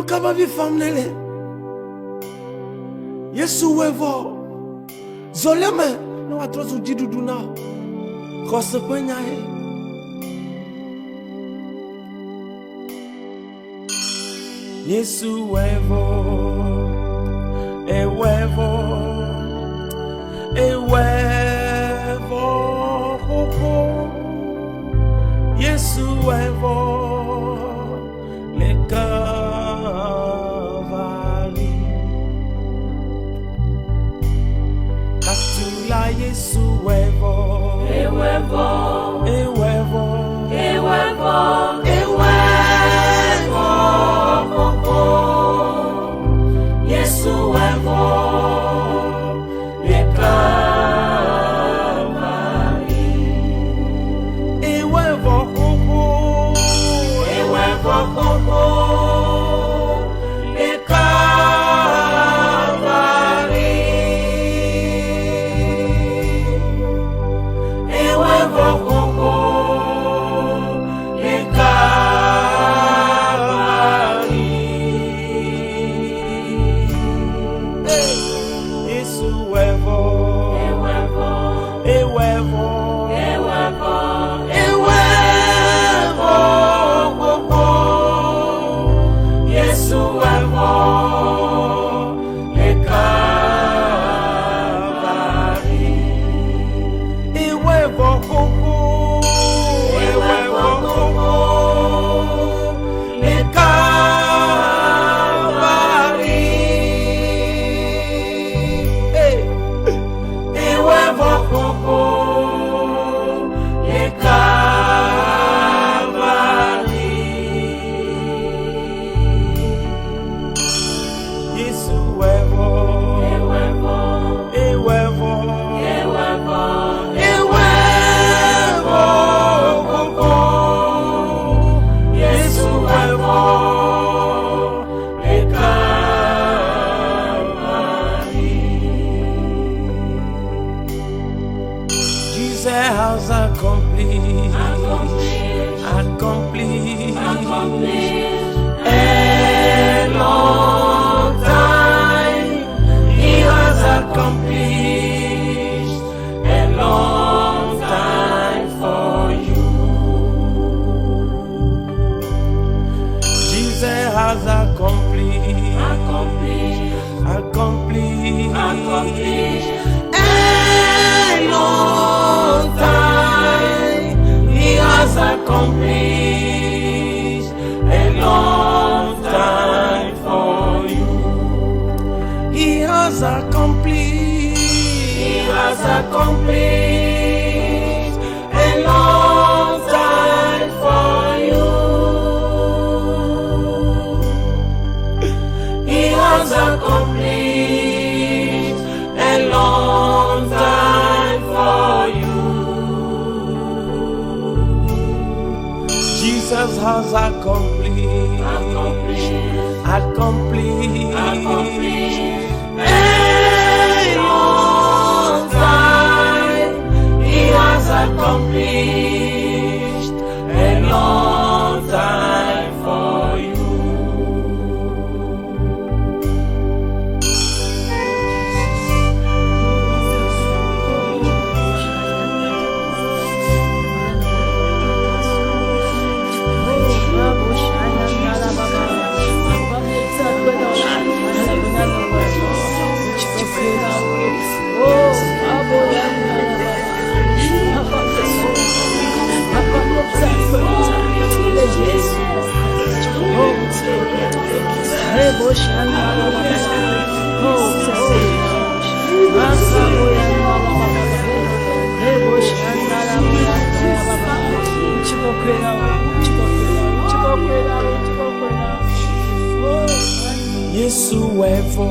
kaba vi famnele yesu wevo zoleme no atrozu jiduduna kosepenya he yesu wevo ewevo ho ho yesu wevo le cavari katula yesu wevo ewevo yesu wevo le cavari ewevo ho ho le cavari ewevo ho le cavari yesu wevo has accomplished a long time. He has accomplished a long time for you. Jesus has accomplished a long time. He has accomplished a long time for you. He has accomplished a long time for you. He has accomplished a long time for you. Jesus has accomplished a long time. He has accomplished a long time for you. Yesu wevo